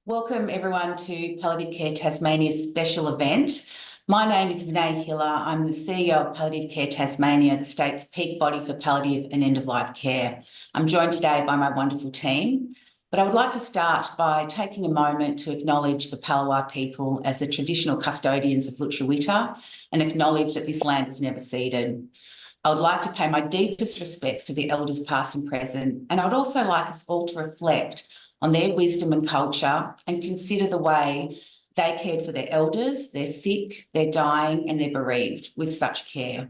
Welcome everyone to Palliative Care Tasmania's special event. My name is Vinay Hiller. I'm the CEO of Palliative Care Tasmania, the state's peak body for palliative and end-of-life care. I'm joined today by my wonderful team, but I would like to start by taking a moment to acknowledge the Palawa people as the traditional custodians of Lutruwita and acknowledge that this land is never ceded. I would like to pay my deepest respects to the elders past and present, and I would also like us all to reflect on their wisdom and culture and consider the way they cared for their elders, they're sick, they're dying and they're bereaved with such care.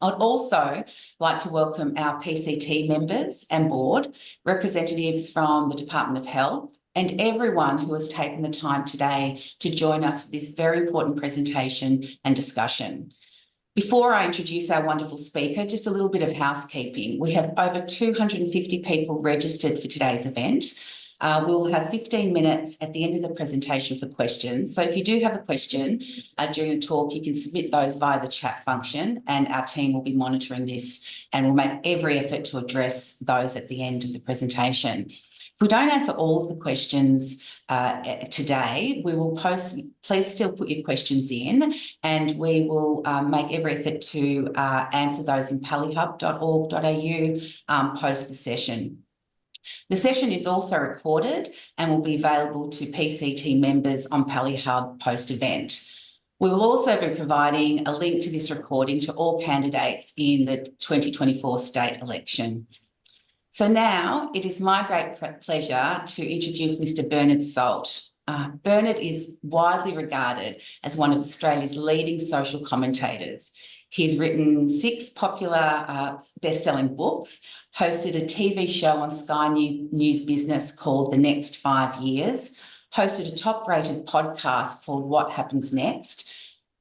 I'd also like to welcome our PCT members and board, representatives from the Department of Health and everyone who has taken the time today to join us for this very important presentation and discussion. Before I introduce our wonderful speaker, just a little bit of housekeeping. We have over 250 people registered for today's event. We'll have 15 minutes at the end of the presentation for questions. So if you do have a question during the talk, you can submit those via the chat function and our team will be monitoring this and will make every effort to address those at the end of the presentation. If we don't answer all of the questions today, we will post, please still put your questions in and we will make every effort to answer those in pallyhub.org.au post the session. The session is also recorded and will be available to PCT members on Pallyhub post-event. We will also be providing a link to this recording to all candidates in the 2024 state election. So now it is my great pleasure to introduce Mr. Bernard Salt. Bernard is widely regarded as one of Australia's leading social commentators. He's written 6 popular best-selling books, hosted a TV show on SkyNEWS Business called The Next 5 Years, hosted a top-rated podcast called What Happens Next.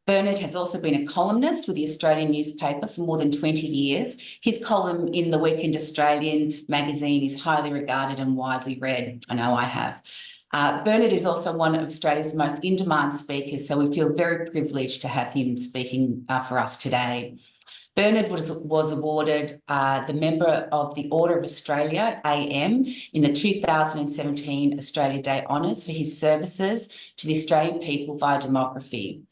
Bernard has also been a columnist with the Australian newspaper for more than 20 years. His column in the Weekend Australian magazine is highly regarded and widely read. I know I have. Bernard is also one of Australia's most in-demand speakers, so we feel very privileged to have him speaking for us today. Bernard was awarded the Member of the Order of Australia, AM, in the 2017 Australia Day Honours for his services to the Australian people via demography.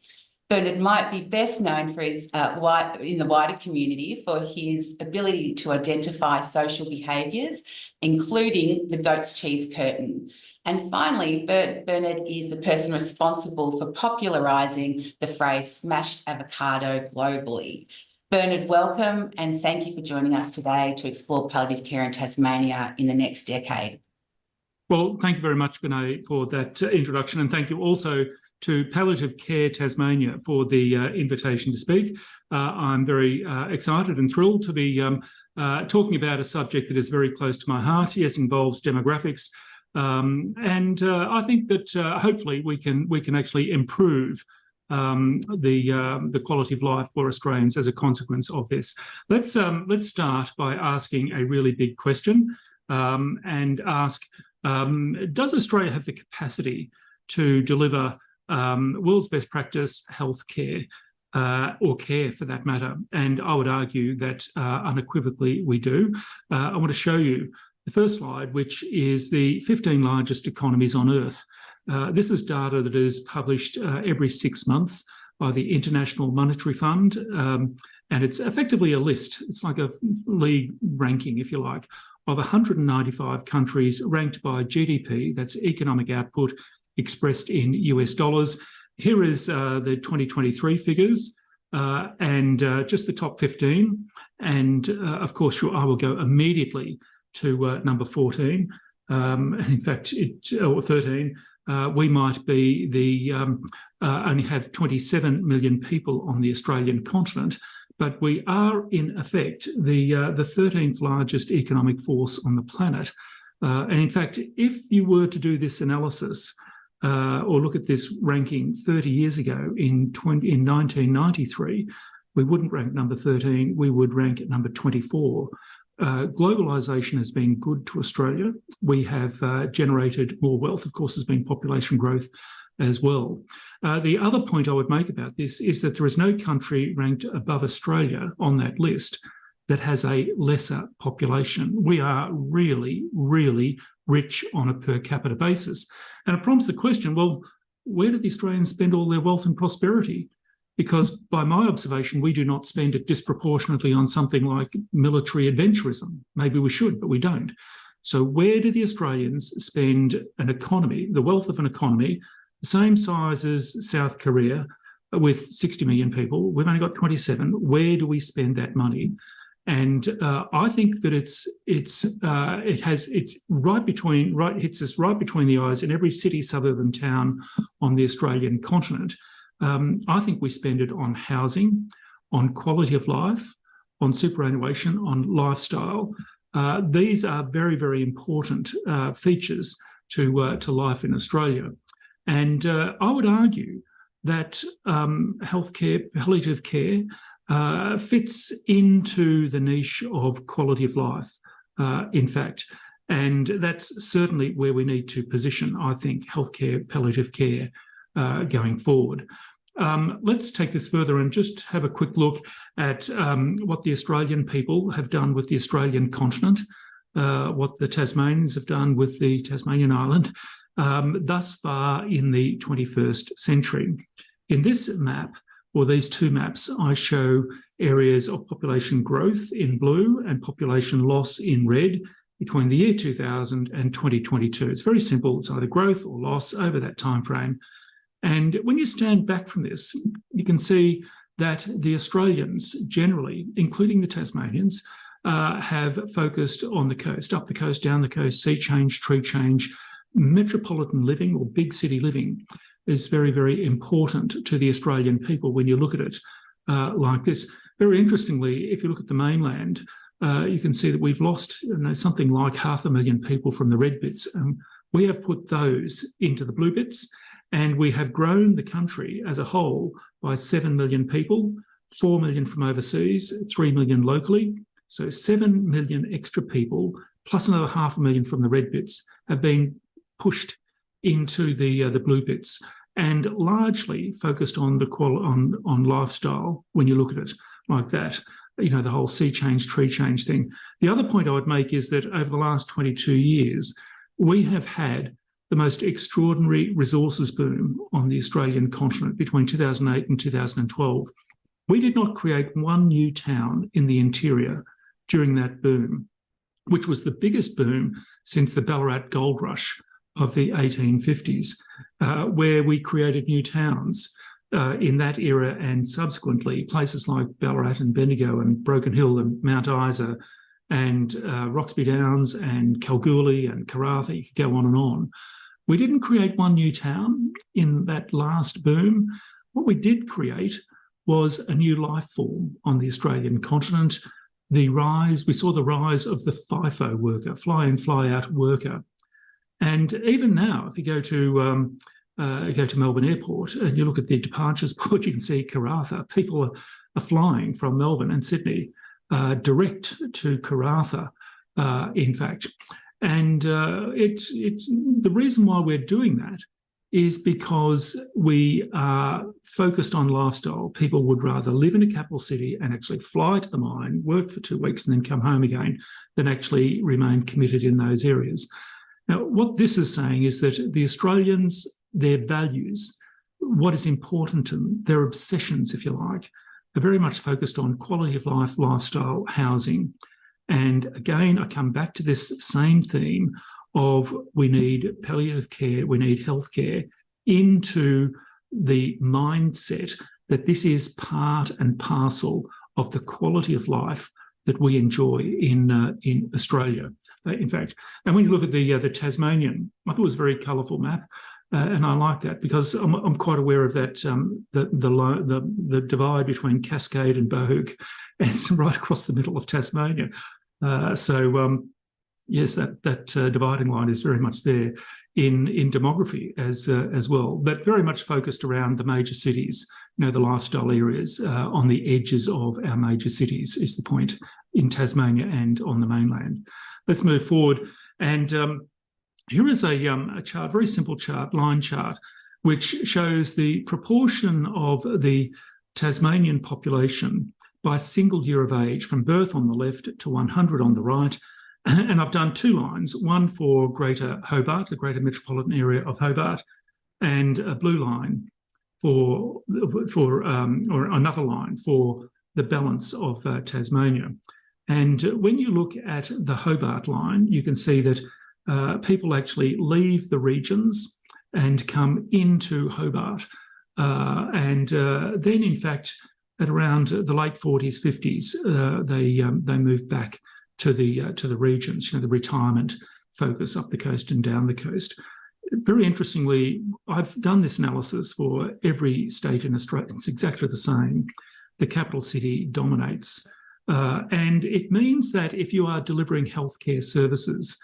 Bernard might be best known for his in the wider community for his ability to identify social behaviours, including the goat's cheese curtain. And finally, Bernard is the person responsible for popularising the phrase smashed avocado globally. Bernard, welcome and thank you for joining us today to explore palliative care in Tasmania in the next decade. Well, thank you very much, Vinay, for that introduction, and thank you also to Palliative Care Tasmania for the invitation to speak. I'm very excited and thrilled to be talking about a subject that is very close to my heart. Yes, involves demographics, and I think that hopefully we can actually improve the quality of life for Australians as a consequence of this. Let's start by asking a really big question and ask: does Australia have the capacity to deliver world's best practice healthcare, or care for that matter? And I would argue that unequivocally we do. I want to show you the first slide, which is the 15 largest economies on Earth. This is data that is published every 6 months by the International Monetary Fund, and it's effectively a list. It's like a league ranking, if you like, of 195 countries ranked by GDP, that's economic output, expressed in US dollars. Here is the 2023 figures and just the top 15. And of course, I will go immediately to number 14. In fact, or 13. We might be only have 27 million people on the Australian continent, but we are in effect the 13th largest economic force on the planet. And in fact, if you were to do this analysis or look at this ranking 30 years ago in 1993, we wouldn't rank number 13, we would rank at number 24. Globalisation has been good to Australia. We have generated more wealth. Of course, there's been population growth as well. The other point I would make about this is that there is no country ranked above Australia on that list. that has a lesser population. We are really, really rich on a per capita basis. And it prompts the question, well, where do the Australians spend all their wealth and prosperity? Because by my observation, we do not spend it disproportionately on something like military adventurism. Maybe we should, but we don't. So where do the Australians spend an economy, the wealth of an economy, the same size as South Korea, with 60 million people? We've only got 27. Where do we spend that money? And I think that it's hits us right between the eyes in every city, suburb, and town on the Australian continent. I think we spend it on housing, on quality of life, on superannuation, on lifestyle. These are very, very important features to life in Australia. And I would argue that healthcare, palliative care, fits into the niche of quality of life, in fact. And that's certainly where we need to position, I think, healthcare, palliative care going forward. Let's take this further and just have a quick look at what the Australian people have done with the Australian continent, what the Tasmanians have done with the Tasmanian island thus far in the 21st century. In this map, or these two maps, I show areas of population growth in blue and population loss in red between the year 2000 and 2022. It's very simple. It's either growth or loss over that time frame. And when you stand back from this, you can see that the Australians generally, including the Tasmanians, have focused on the coast, up the coast, down the coast, sea change, tree change. Metropolitan living or big city living is very, very important to the Australian people when you look at it like this. Very interestingly, if you look at the mainland, you can see that we've lost something like 500,000 people from the red bits. We have put those into the blue bits, and we have grown the country as a whole by 7 million people, 4 million from overseas, 3 million locally. So 7 million extra people, plus another 500,000 from the red bits, have been pushed into the blue bits, and largely focused on the on lifestyle when you look at it like that. You know, the whole sea change, tree change thing. The other point I would make is that over the last 22 years, we have had the most extraordinary resources boom on the Australian continent between 2008 and 2012. We did not create one new town in the interior during that boom, which was the biggest boom since the Ballarat gold rush of the 1850s, where we created new towns in that era, and subsequently places like Ballarat and Bendigo and Broken Hill and Mount Isa and Roxby Downs and Kalgoorlie and Karratha. You could go on and on. We didn't create one new town in that last boom. What we did create was a new life form on the Australian continent. We saw the rise of the FIFO worker, fly in, fly out worker. And even now, if you go to Melbourne Airport and you look at the departures board, you can see Karratha. People are flying from Melbourne and Sydney direct to Karratha, in fact. And the reason why we're doing that is because we are focused on lifestyle. People would rather live in a capital city and actually fly to the mine, work for 2 weeks and then come home again, than actually remain committed in those areas. Now, what this is saying is that the Australians, their values, what is important to them, their obsessions, if you like, are very much focused on quality of life, lifestyle, housing. And again, I come back to this same theme of we need palliative care, we need healthcare into the mindset that this is part and parcel of the quality of life that we enjoy in Australia, in fact. And when you look at the Tasmanian, I thought it was a very colourful map, and I like that because I'm quite aware of that the divide between Cascade and Bogue, and it's right across the middle of Tasmania. Yes, that dividing line is very much there in demography as well, but very much focused around the major cities, the lifestyle areas on the edges of our major cities is the point in Tasmania and on the mainland. Let's move forward. And here is a chart, very simple chart, line chart, which shows the proportion of the Tasmanian population by single year of age, from birth on the left to 100 on the right. And I've done 2 lines, one for Greater Hobart, the Greater Metropolitan Area of Hobart, and a blue line or another line for the balance of Tasmania. And when you look at the Hobart line, you can see that people actually leave the regions and come into Hobart. And then, in fact, at around the late 40s, 50s, they moved back to the regions, the retirement focus up the coast and down the coast. Very interestingly, I've done this analysis for every state in Australia. It's exactly the same. The capital city dominates. And it means that if you are delivering healthcare services,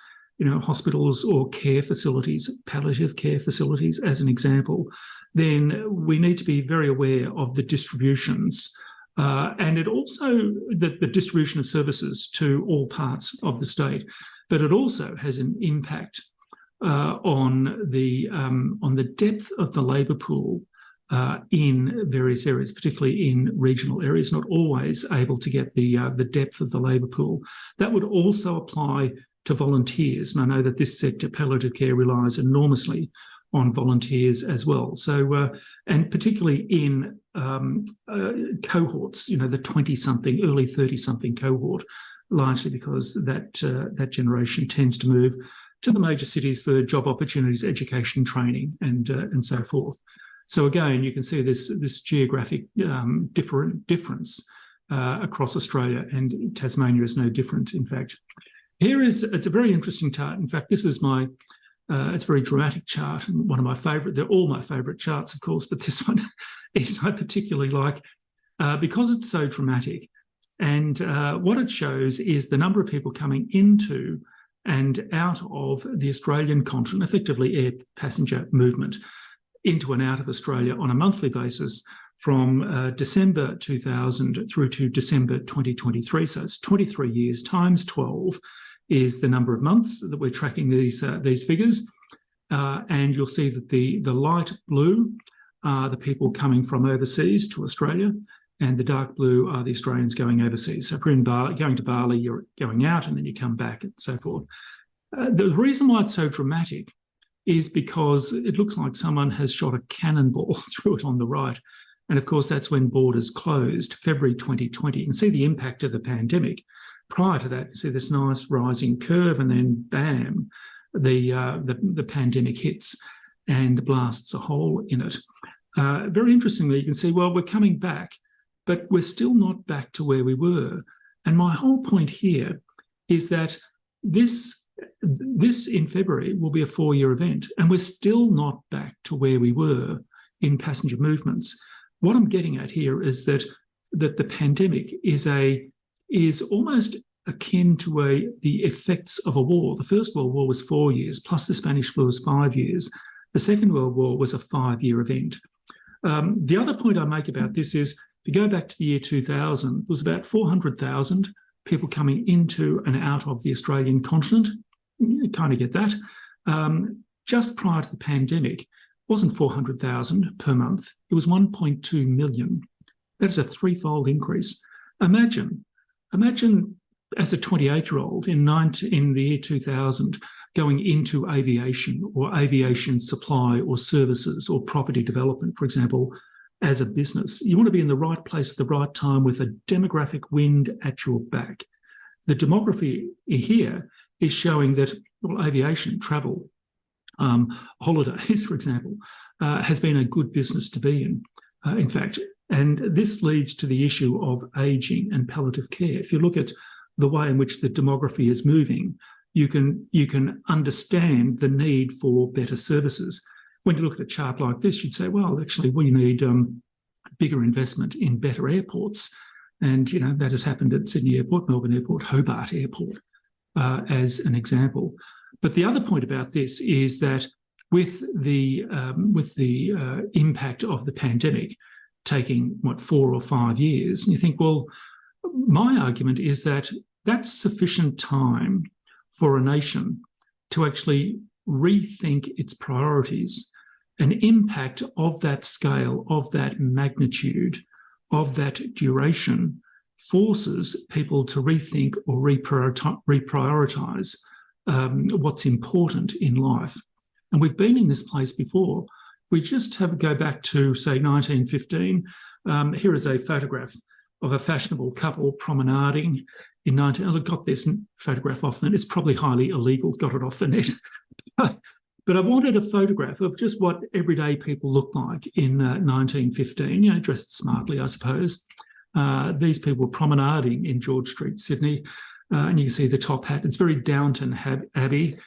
hospitals or care facilities, palliative care facilities as an example, then we need to be very aware of the distributions and it also the distribution of services to all parts of the state. But it also has an impact on the depth of the labour pool in various areas, particularly in regional areas, not always able to get the depth of the labour pool. That would also apply to volunteers. And I know that this sector, palliative care, relies enormously on volunteers as well. So, and particularly in cohorts, the 20-something, early 30-something cohort, largely because that generation tends to move to the major cities for job opportunities, education, training, and so forth. So again, you can see this geographic difference across Australia, and Tasmania is no different, in fact. It's a very interesting chart. In fact, this is it's a very dramatic chart, and one of my favourite. They're all my favourite charts, of course, but this one is I particularly like because it's so dramatic. And what it shows is the number of people coming into and out of the Australian continent, effectively air passenger movement into and out of Australia on a monthly basis from December 2000 through to December 2023. So it's 23 years times 12 is the number of months that we're tracking these figures. And you'll see that the light blue are the people coming from overseas to Australia, and the dark blue are the Australians going overseas. So if you're going to Bali, you're going out and then you come back and so forth. The reason why it's so dramatic is because it looks like someone has shot a cannonball through it on the right. And of course, that's when borders closed, February 2020. You can see the impact of the pandemic. Prior to that, you see this nice rising curve, and then bam, the pandemic hits and blasts a hole in it. Very interestingly, you can see, well, we're coming back, but we're still not back to where we were. And my whole point here is that this in February will be a 4-year event, and we're still not back to where we were in passenger movements. What I'm getting at here is that the pandemic is almost akin to the effects of a war. The First World War was 4 years, plus the Spanish flu was 5 years. The Second World War was a 5-year event. The other point I make about this is, if you go back to the year 2000, there was about 400,000 people coming into and out of the Australian continent. You kind of get that. Just prior to the pandemic, it wasn't 400,000 per month. It was 1.2 million. That is a 3-fold increase. Imagine as a 28-year-old in the year 2000 going into aviation or aviation supply or services or property development, for example, as a business. You want to be in the right place at the right time with a demographic wind at your back. The demography here is showing that, well, aviation, travel, holidays, for example, has been a good business to be in fact. And this leads to the issue of ageing and palliative care. If you look at the way in which the demography is moving, you can understand the need for better services. When you look at a chart like this, you'd say, well, actually, we need bigger investment in better airports. And, that has happened at Sydney Airport, Melbourne Airport, Hobart Airport, as an example. But the other point about this is that with the impact of the pandemic taking, 4 or 5 years, and you think, well, my argument is that that's sufficient time for a nation to actually rethink its priorities. An impact of that scale, of that magnitude, of that duration forces people to rethink or reprioritise what's important in life. And we've been in this place before. We just go back to, say, 1915. Here is a photograph of a fashionable couple promenading in I got this photograph off the net. It's probably highly illegal, got it off the net. But I wanted a photograph of just what everyday people looked like in 1915, dressed smartly, I suppose. These people were promenading in George Street, Sydney, and you can see the top hat. It's very Downton Abbey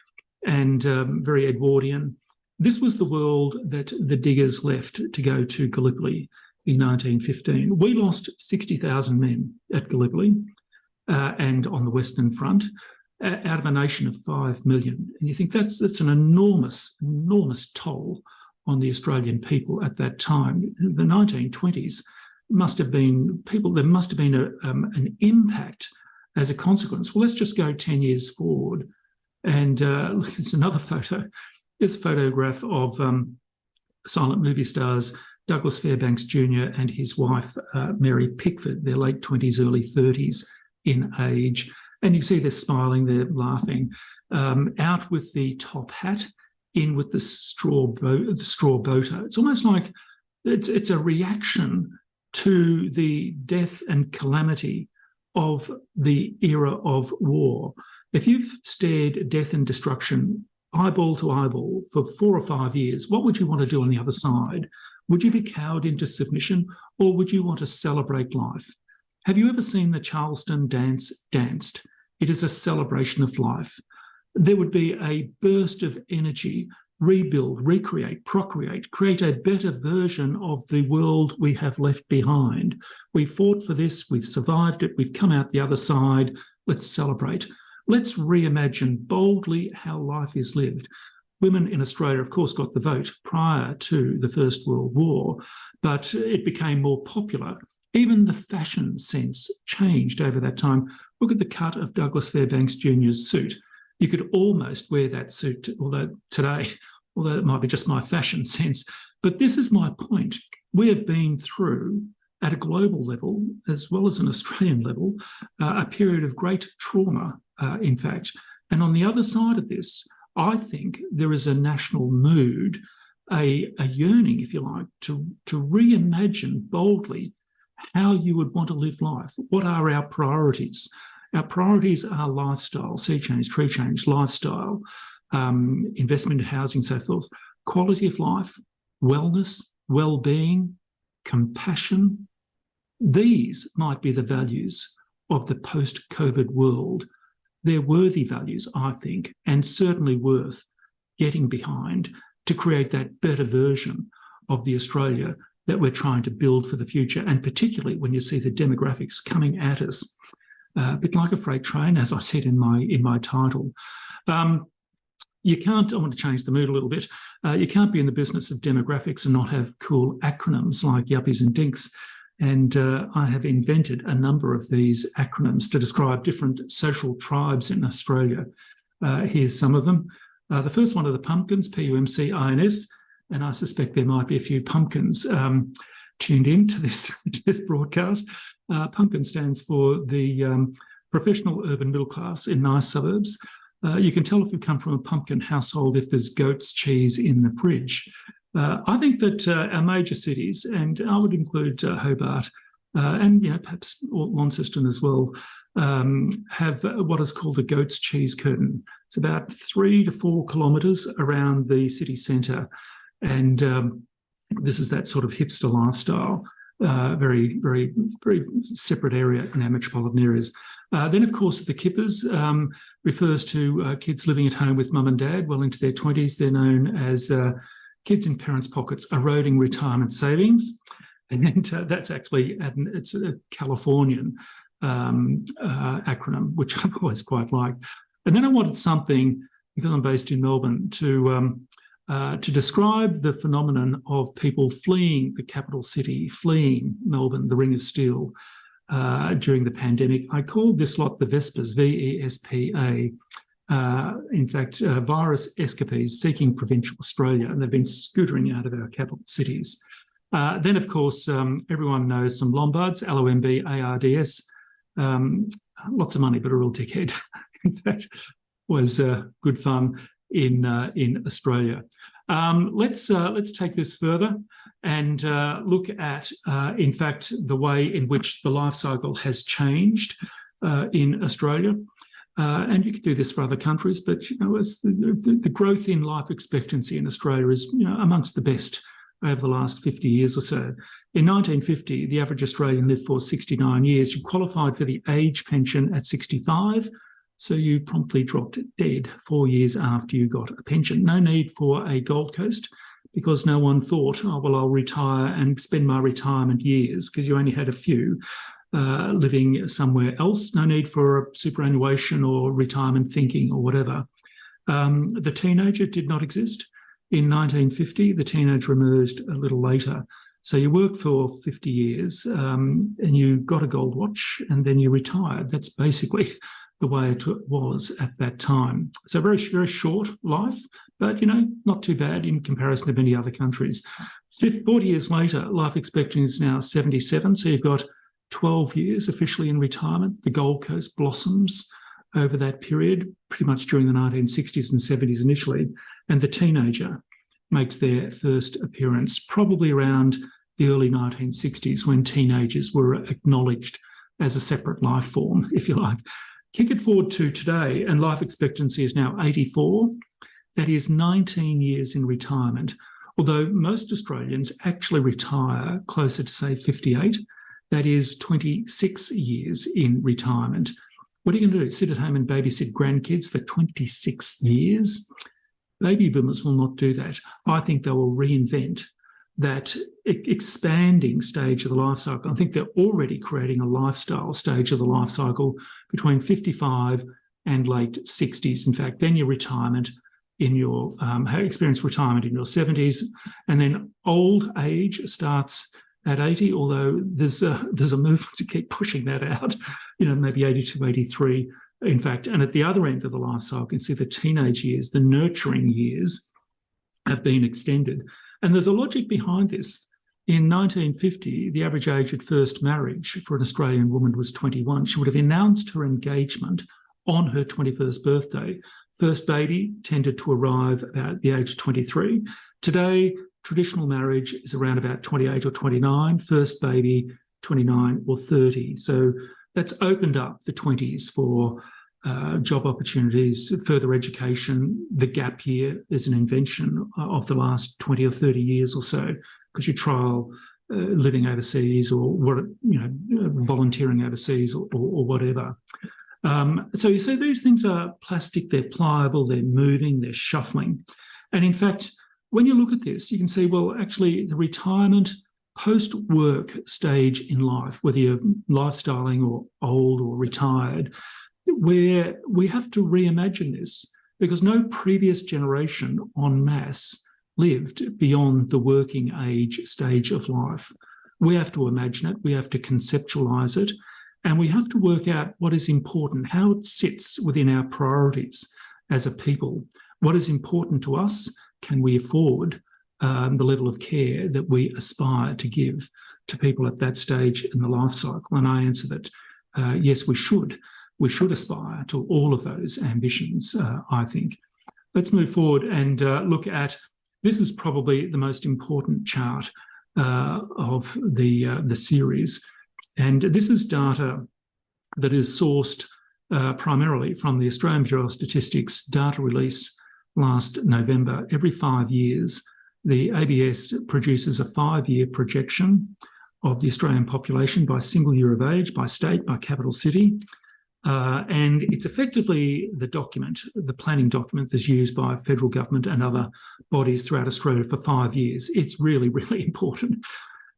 and very Edwardian. This was the world that the diggers left to go to Gallipoli in 1915. We lost 60,000 men at Gallipoli and on the Western Front, out of a nation of 5 million. And you think that's an enormous, enormous toll on the Australian people at that time. The 1920s must have been there must have been an impact as a consequence. Well, let's just go 10 years forward. And it's another photo. Here's a photograph of silent movie stars Douglas Fairbanks Jr. and his wife, Mary Pickford, their late 20s, early 30s in age. And you see they're smiling, they're laughing. Out with the top hat, in with the straw boater. It's almost like it's a reaction to the death and calamity of the era of war. If you've stared death and destruction eyeball to eyeball for 4 or 5 years, what would you want to do on the other side? Would you be cowed into submission, or would you want to celebrate life? Have you ever seen the Charleston dance danced? It is a celebration of life. There would be a burst of energy, rebuild, recreate, procreate, create a better version of the world we have left behind. We fought for this, we've survived it, we've come out the other side. Let's celebrate. Let's reimagine boldly how life is lived. Women in Australia, of course, got the vote prior to the First World War, but it became more popular. Even the fashion sense changed over that time. Look at the cut of Douglas Fairbanks Jr.'s suit. You could almost wear that suit, although it might be just my fashion sense. But this is my point. We have been through, at a global level, as well as an Australian level, a period of great trauma, in fact. And on the other side of this, I think there is a national mood, a yearning, if you like, to reimagine boldly how you would want to live life. What are our priorities? Our priorities are lifestyle, sea change, tree change, lifestyle, investment in housing, so forth, quality of life, wellness, well-being, compassion. These might be the values of the post-COVID world. They're worthy values, I think, and certainly worth getting behind to create that better version of the Australia that we're trying to build for the future, and particularly when you see the demographics coming at us, a bit like a freight train, as I said in my title. You can't, I want to change the mood a little bit, you can't be in the business of demographics and not have cool acronyms like yuppies and dinks. And I have invented a number of these acronyms to describe different social tribes in Australia. Here's some of them. The first one are the pumpkins, P-U-M-C-I-N-S, and I suspect there might be a few pumpkins tuned in to this broadcast. Pumpkin stands for the professional urban middle class in nice suburbs. You can tell if you come from a pumpkin household if there's goat's cheese in the fridge. I think that our major cities, and I would include Hobart and perhaps Launceston as well, have what is called a goat's cheese curtain. It's about 3 to 4 kilometres around the city centre, and this is that sort of hipster lifestyle. Very, very, very separate area in our metropolitan areas. Then, of course, the kippers refers to kids living at home with mum and dad well into their 20s. They're known as kids in parents' pockets eroding retirement savings. And that's actually, it's a Californian acronym, which I've always quite liked. And then I wanted something, because I'm based in Melbourne, to describe the phenomenon of people fleeing the capital city, fleeing Melbourne, the Ring of Steel, during the pandemic. I called this lot the Vespers, V-E-S-P-A. In fact, virus escapees seeking provincial Australia, and they've been scootering out of our capital cities. Then, of course, everyone knows some Lombards, L-O-M-B-A-R-D-S, lots of money, but a real dickhead. In fact, was good fun in Australia. Let's take this further and look at, in fact, the way in which the life cycle has changed in Australia. And you could do this for other countries, but the growth in life expectancy in Australia is amongst the best over the last 50 years or so. In 1950, the average Australian lived for 69 years. You qualified for the age pension at 65, so you promptly dropped dead 4 years after you got a pension. No need for a Gold Coast, because no one thought, oh, well, I'll retire and spend my retirement years, because you only had a few living somewhere else. No need for superannuation or retirement thinking or whatever. The teenager did not exist. In 1950, the teenager emerged a little later. So you worked for 50 years and you got a gold watch and then you retired. That's basically the way it was at that time. So very, very short life, but, not too bad in comparison to many other countries. 40 years later, life expectancy is now 77. So you've got 12 years officially in retirement. The Gold Coast blossoms over that period, pretty much during the 1960s and 70s initially. And the teenager makes their first appearance probably around the early 1960s, when teenagers were acknowledged as a separate life form, if you like. Kick it forward to today, and life expectancy is now 84. That is 19 years in retirement, although most Australians actually retire closer to, say, 58. That is 26 years in retirement. What are you going to do? Sit at home and babysit grandkids for 26 years? Baby boomers will not do that. I think they will reinvent that expanding stage of the life cycle. I think they're already creating a lifestyle stage of the life cycle between 55 and late 60s. In fact, then your retirement in your experience retirement in your 70s, and then old age starts at 80, although there's a movement to keep pushing that out, maybe 82, 83, in fact. And at the other end of the life cycle, you can see the teenage years, the nurturing years, have been extended. And there's a logic behind this. In 1950, the average age at first marriage for an Australian woman was 21. She would have announced her engagement on her 21st birthday. First baby tended to arrive about the age of 23. Today, traditional marriage is around about 28 or 29, first baby 29 or 30. So that's opened up the 20s for job opportunities, further education. The gap year is an invention of the last 20 or 30 years or so, because you trial living overseas or volunteering overseas or whatever. So you see these things are plastic, they're pliable, they're moving, they're shuffling. And in fact, when you look at this, you can see, well, actually the retirement post-work stage in life, whether you're lifestyling or old or retired, where we have to reimagine this, because no previous generation en masse lived beyond the working age stage of life. We have to imagine it, we have to conceptualise it, and we have to work out what is important, how it sits within our priorities as a people. What is important to us? Can we afford the level of care that we aspire to give to people at that stage in the life cycle? And I answer that, yes, we should. We should aspire to all of those ambitions, I think. Let's move forward and look at, this is probably the most important chart of the series. And this is data that is sourced primarily from the Australian Bureau of Statistics data release last November. Every 5 years, the ABS produces a 5-year projection of the Australian population by single year of age, by state, by capital city. And it's effectively the document, the planning document that's used by federal government and other bodies throughout Australia for 5 years. It's really, really important.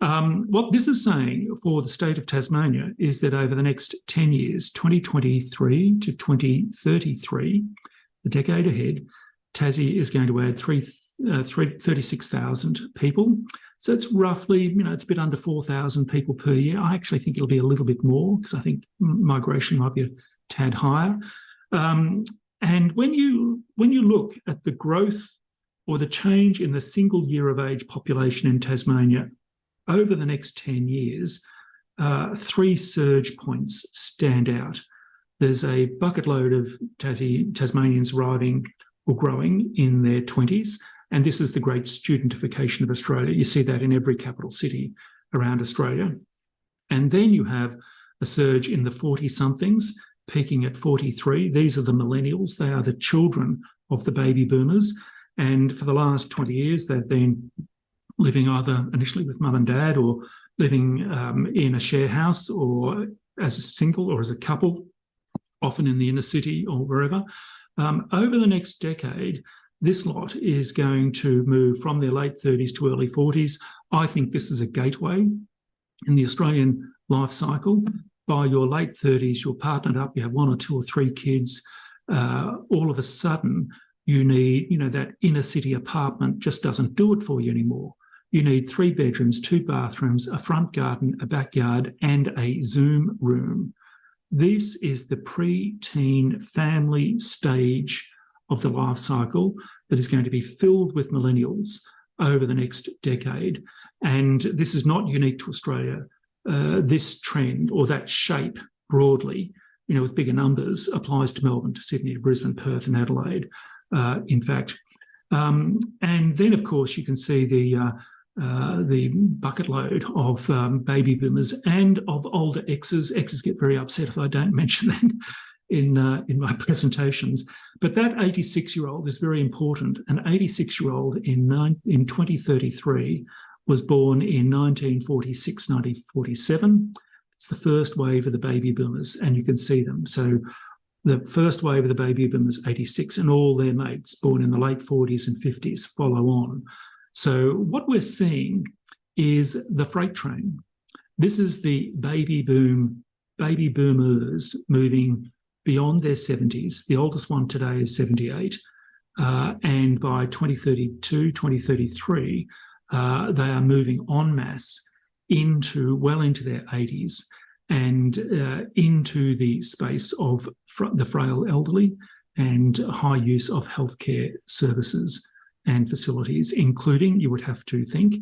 What this is saying for the state of Tasmania is that over the next 10 years, 2023 to 2033, the decade ahead, Tassie is going to add 36,000 people. So it's roughly, it's a bit under 4,000 people per year. I actually think it'll be a little bit more, because I think migration might be a tad higher. And when you look at the growth or the change in the single year of age population in Tasmania over the next 10 years, three surge points stand out. There's a bucket load of Tasmanians arriving or growing in their 20s, and this is the great studentification of Australia. You see that in every capital city around Australia. And then you have a surge in the 40-somethings, peaking at 43. These are the millennials. They are the children of the baby boomers. And for the last 20 years, they've been living either initially with mum and dad or living in a share house or as a single or as a couple, often in the inner city or wherever. Over the next decade, this lot is going to move from their late 30s to early 40s. I think this is a gateway in the Australian life cycle. By your late 30s, you're partnered up, you have one or two or three kids. All of a sudden, you need, that inner city apartment just doesn't do it for you anymore. You need 3 bedrooms, 2 bathrooms, a front garden, a backyard, and a Zoom room. This is the pre-teen family stage of the life cycle that is going to be filled with millennials over the next decade. And this is not unique to Australia. This trend or that shape broadly, with bigger numbers, applies to Melbourne, to Sydney, to Brisbane, Perth and Adelaide, in fact. And then, of course, you can see the bucket load of baby boomers and of older exes. Exes get very upset if I don't mention that in my presentations. But that 86-year-old is very important. An 86-year-old in 2033 was born in 1946, 1947. It's the first wave of the baby boomers, and you can see them. So the first wave of the baby boomers, 86, and all their mates born in the late 40s and 50s follow on. So what we're seeing is the freight train. This is the baby boomers moving beyond their 70s. The oldest one today is 78. And by 2032, 2033, they are moving en masse well into their 80s and into the space of the frail elderly and high use of healthcare services and facilities, including, you would have to think,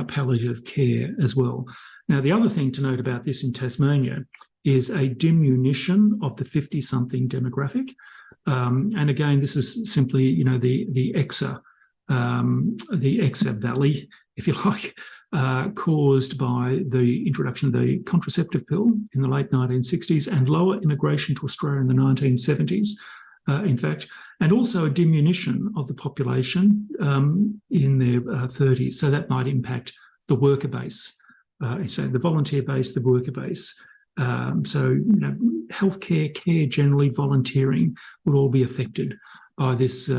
palliative care as well. Now, the other thing to note about this in Tasmania is a diminution of the 50-something demographic. And again, this is simply, the EXA valley, if you like, caused by the introduction of the contraceptive pill in the late 1960s and lower immigration to Australia in the 1970s, in fact, and also a diminution of the population in their 30s. So that might impact the worker base, so the volunteer base, the worker base. So, healthcare, care generally, volunteering would all be affected by this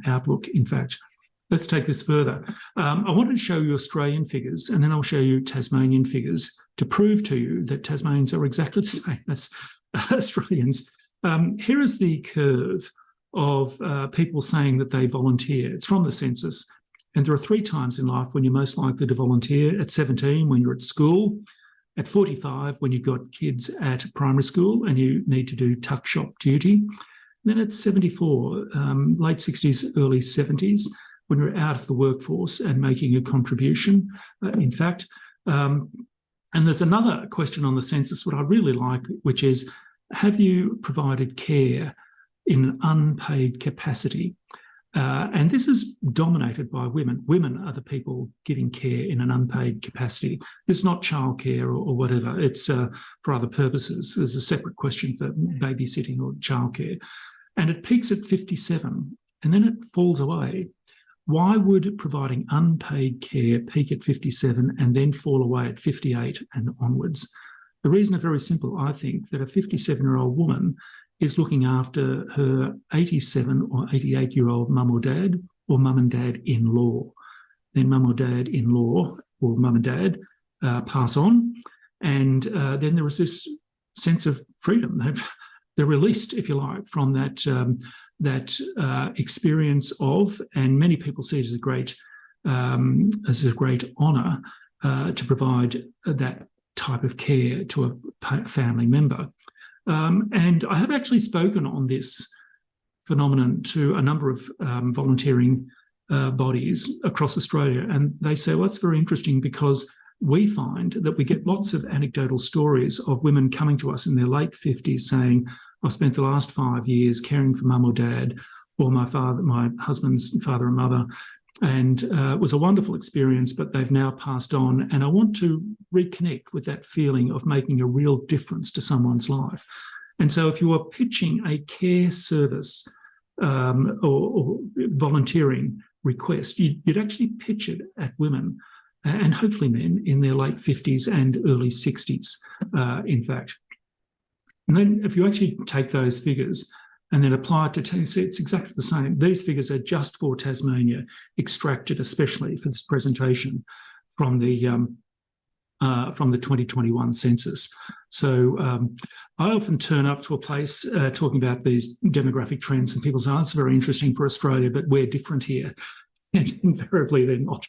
outlook, in fact. Let's take this further. I wanted to show you Australian figures, and then I'll show you Tasmanian figures to prove to you that Tasmanians are exactly the same as Australians. Here is the curve of people saying that they volunteer. It's from the census. And there are 3 times in life when you're most likely to volunteer: at 17, when you're at school; at 45, when you've got kids at primary school and you need to do tuck shop duty; then at 74, late 60s, early 70s, when you're out of the workforce and making a contribution, in fact. And there's another question on the census, what I really like, which is, have you provided care in an unpaid capacity? And this is dominated by women. Women are the people giving care in an unpaid capacity. It's not childcare or whatever. It's for other purposes. There's a separate question for babysitting or childcare. And it peaks at 57, and then it falls away. Why would providing unpaid care peak at 57 and then fall away at 58 and onwards? The reason is very simple. I think that a 57-year-old woman is looking after her 87 or 88-year-old mum or dad, or mum and dad-in-law. Then mum or dad-in-law or mum and dad pass on, and then there is this sense of freedom. They're released, if you like, from that experience of, and many people see it as a great honour to provide that type of care to a family member. And I have actually spoken on this phenomenon to a number of volunteering bodies across Australia, and they say, well, it's very interesting because we find that we get lots of anecdotal stories of women coming to us in their late 50s saying, I've spent the last 5 years caring for mum or dad or my husband's father and mother, and it was a wonderful experience, but they've now passed on, and I want to reconnect with that feeling of making a real difference to someone's life. And so if you are pitching a care service or volunteering request, you'd actually pitch it at women and hopefully men in their late 50s and early 60s, in fact. And then if you actually take those figures and then apply it to Tasmania, it's exactly the same. These figures are just for Tasmania, extracted especially for this presentation from the 2021 census. So I often turn up to a place talking about these demographic trends and people say, oh, it's very interesting for Australia, but we're different here. And invariably they're not.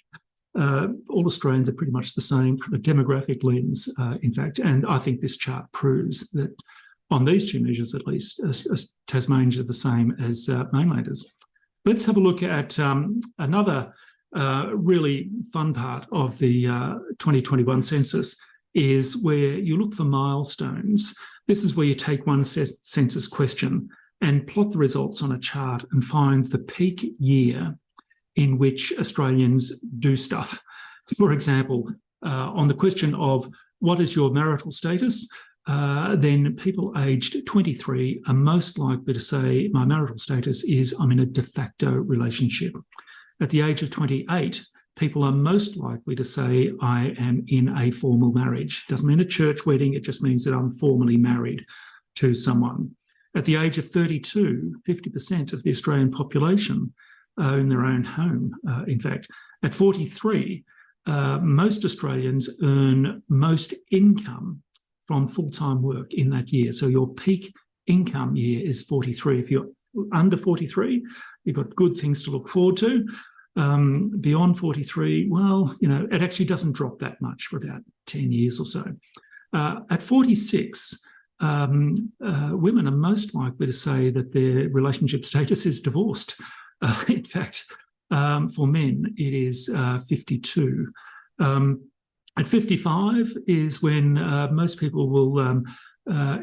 All Australians are pretty much the same from a demographic lens, in fact. And I think this chart proves that on these two measures, at least, Tasmanians are the same as mainlanders. Let's have a look at another really fun part of the 2021 census is where you look for milestones. This is where you take one census question and plot the results on a chart and find the peak year in which Australians do stuff. For example, on the question of what is your marital status, then people aged 23 are most likely to say my marital status is I'm in a de facto relationship. At the age of 28, people are most likely to say I am in a formal marriage. Doesn't mean a church wedding, it just means that I'm formally married to someone. At the age of 32, 50% of the Australian population own their own home, in fact. At 43, most Australians earn most income from full-time work in that year. So your peak income year is 43. If you're under 43, you've got good things to look forward to. Beyond 43, well, you know, it actually doesn't drop that much for about 10 years or so. At 46, women are most likely to say that their relationship status is divorced. In fact, for men, it is 52. At 55 is when most people will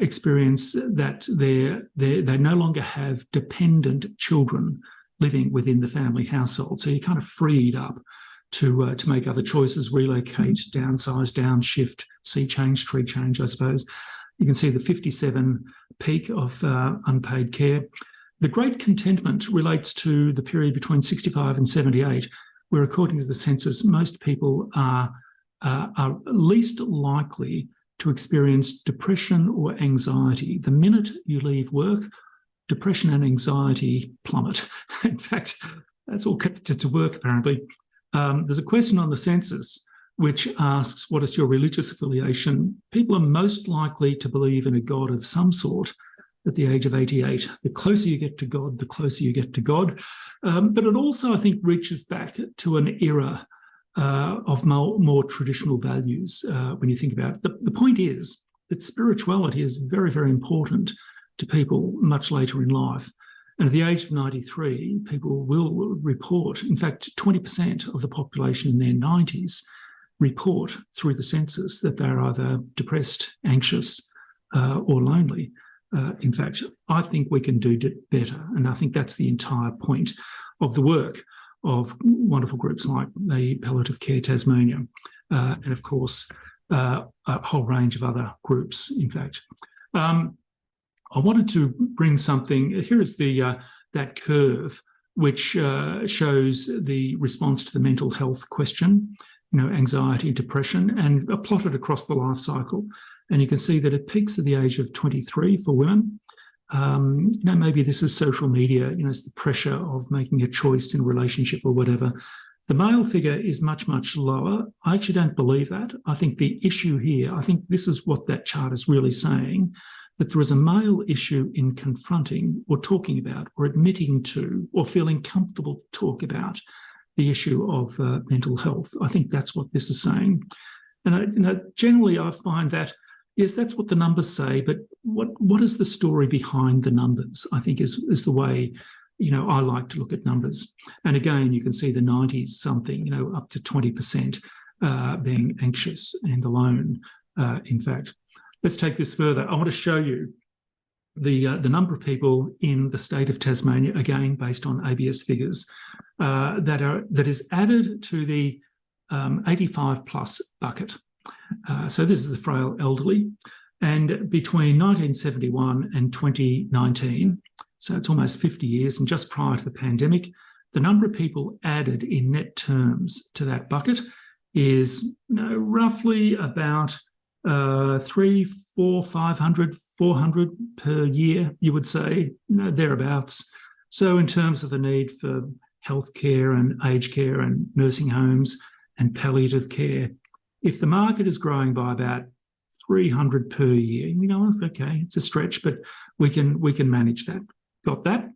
experience that they no longer have dependent children living within the family household. So you're kind of freed up to make other choices, relocate, downsize, downshift, sea change, tree change, I suppose. You can see the 57 peak of unpaid care. The Great Contentment relates to the period between 65 and 78, where according to the census, most people are least likely to experience depression or anxiety. The minute you leave work, depression and anxiety plummet. In fact, that's all connected to work, apparently. There's a question on the census which asks, what is your religious affiliation? People are most likely to believe in a God of some sort at the age of 88. The closer you get to God, the closer you get to God. But it also, I think, reaches back to an era of more traditional values when you think about it. The point is that spirituality is very, very important to people much later in life. And at the age of 93, people will report, in fact, 20% of the population in their 90s report through the census that they're either depressed, anxious, or lonely. In fact, I think we can do better. And I think that's the entire point of the work of wonderful groups like the Palliative Care Tasmania, and of course, a whole range of other groups, in fact. I wanted to bring something, here is that curve, which shows the response to the mental health question, you know, anxiety, depression, and plotted across the life cycle. And you can see that it peaks at the age of 23 for women. You know, maybe this is social media, you know, it's the pressure of making a choice in a relationship or whatever. The male figure is much, much lower. I actually don't believe that. I think the issue here, I think this is what that chart is really saying, that there is a male issue in confronting or talking about or admitting to or feeling comfortable to talk about the issue of mental health. I think that's what this is saying. And generally I find that, yes, that's what the numbers say, but what is the story behind the numbers, I think is the way, you know, I like to look at numbers. And again, you can see the 90s something, you know, up to 20%. being anxious and alone, in fact. Let's take this further. I want to show you the number of people in the state of Tasmania, again based on ABS figures, that is added to the 85 plus bucket. So this is the frail elderly, and between 1971 and 2019, so it's almost 50 years, and just prior to the pandemic, the number of people added in net terms to that bucket is roughly about 300, 400, 500, 400 per year, you would say, thereabouts. So in terms of the need for healthcare and aged care and nursing homes and palliative care, if the market is growing by about 300 per year, okay, it's a stretch, but we can manage that. Got that?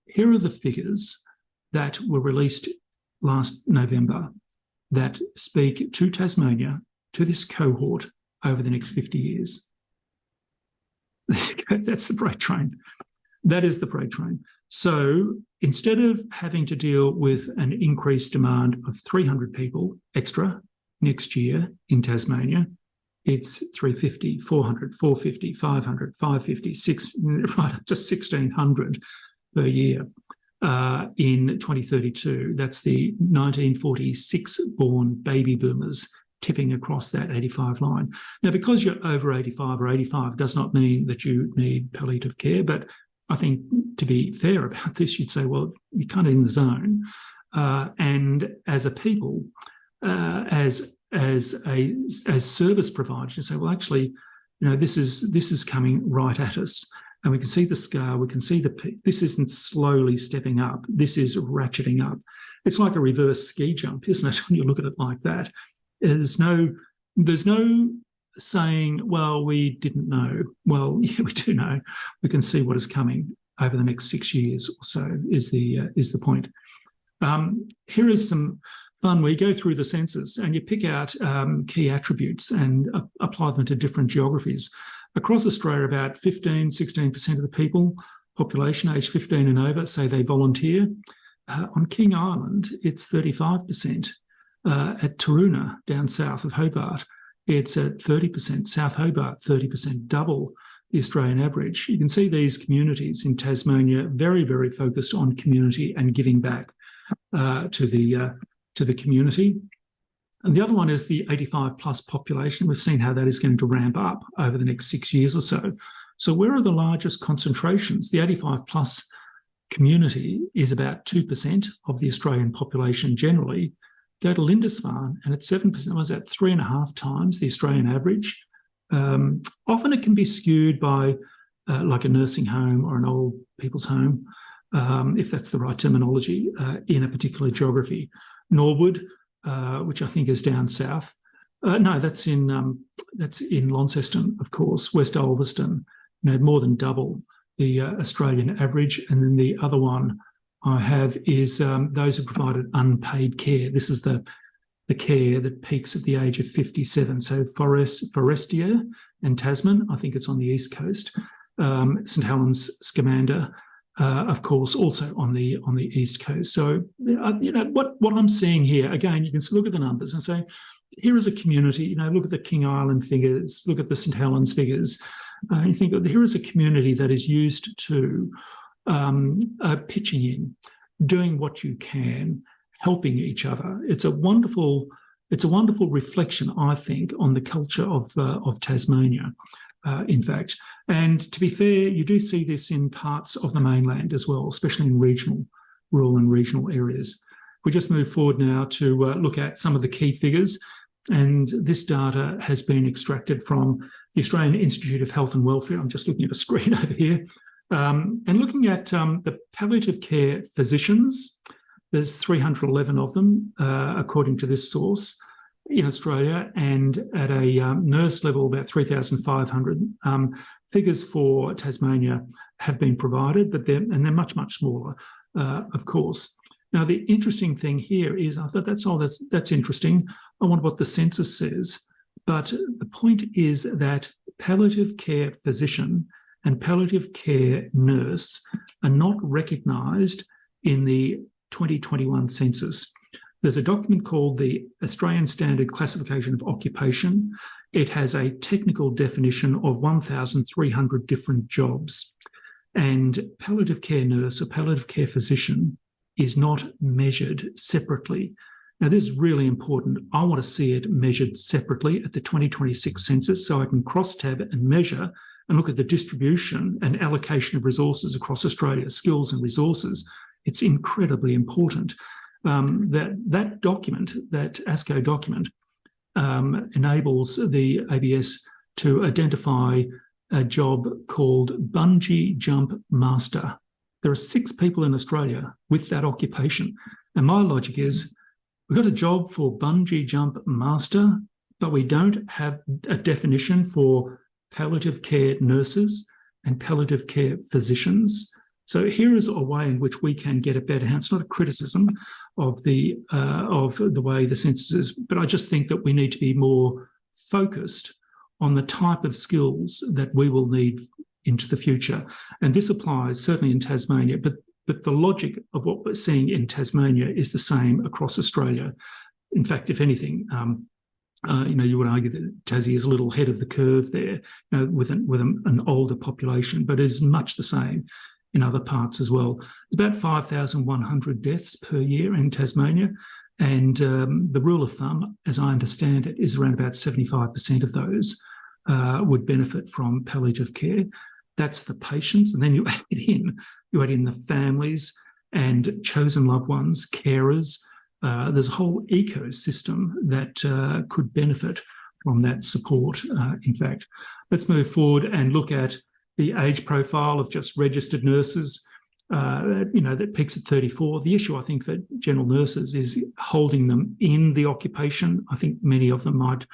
Here are the figures that were released last November that speak to Tasmania, to this cohort over the next 50 years. That's the freight train. That is the freight train. So instead of having to deal with an increased demand of 300 people extra next year in Tasmania, it's 350, 400, 450, 500, 550, right up to 1,600 per year in 2032. That's the 1946 born baby boomers tipping across that 85 line. Now, because you're over 85 or 85 does not mean that you need palliative care, but I think to be fair about this, you'd say, well, you're kind of in the zone. And as a people, as service providers, you say, well, actually, this is coming right at us, and we can see the scale, we can see the peak. This isn't slowly stepping up. This is ratcheting up. It's like a reverse ski jump, isn't it? When you look at it like that, there's no saying, well, we didn't know. Well, yeah, we do know. We can see what is coming over the next 6 years or so. Is the point? Here is some fun. We go through the census and you pick out key attributes and apply them to different geographies. Across Australia, about 16% of the people, population aged 15 and over, say they volunteer. On King Island, it's 35%. At Taroona, down south of Hobart, it's at 30%. South Hobart, 30%, double the Australian average. You can see these communities in Tasmania very, very focused on community and giving back to the community. And the other one is the 85 plus population. We've seen how that is going to ramp up over the next 6 years or so. So where are the largest concentrations? The 85 plus community is about 2% of the Australian population generally. Go to Lindisfarne and it's 7%. Was that 3.5 times the Australian average? Often it can be skewed by like a nursing home or an old people's home, if that's the right terminology, in a particular geography. Norwood, which I think is down south. No, that's in Launceston, of course. West Ulverston, more than double the Australian average. And then the other one I have is those who provided unpaid care. This is the care that peaks at the age of 57. So Forestia and Tasman, I think it's on the east coast. St Helens, Scamander, of course, also on the east coast. So what I'm seeing here, again, you can look at the numbers and say, here is a community. Look at the King Island figures, look at the St Helens figures. You think here is a community that is used to pitching in, doing what you can, helping each other. It's a wonderful reflection, I think, on the culture of Tasmania. In fact, and to be fair, you do see this in parts of the mainland as well, especially in rural and regional areas. We just move forward now to look at some of the key figures, and this data has been extracted from the Australian Institute of Health and Welfare. I'm just looking at a screen over here, and looking at the palliative care physicians. There's 311 of them, according to this source, in Australia, and at a nurse level, about 3,500. Figures for Tasmania have been provided, but they're much, much smaller, of course. Now, the interesting thing here is, I thought that's interesting. I wonder what the census says. But the point is that palliative care physician and palliative care nurse are not recognised in the 2021 census. There's a document called the Australian Standard Classification of Occupation. It has a technical definition of 1,300 different jobs. And palliative care nurse or palliative care physician is not measured separately. Now, this is really important. I want to see it measured separately at the 2026 census so I can cross-tab and measure and look at the distribution and allocation of resources across Australia, skills and resources. It's incredibly important. That document, that ASCO document, enables the ABS to identify a job called bungee jump master. There are 6 people in Australia with that occupation. And my logic is, we've got a job for bungee jump master, but we don't have a definition for palliative care nurses and palliative care physicians. So here is a way in which we can get a better hand. It's not a criticism of the way the census is, but I just think that we need to be more focused on the type of skills that we will need into the future. And this applies certainly in Tasmania, but the logic of what we're seeing in Tasmania is the same across Australia. In fact, if anything, you would argue that Tassie is a little ahead of the curve there, with an older population, but is much the same in other parts as well. About 5,100 deaths per year in Tasmania, and the rule of thumb, as I understand it, is around about 75% of those would benefit from palliative care. That's the patients, and then you add in the families and chosen loved ones, carers. There's a whole ecosystem that could benefit from that support, in fact. Let's move forward and look at the age profile of just registered nurses, that peaks at 34. The issue, I think, for general nurses is holding them in the occupation. I think many of them might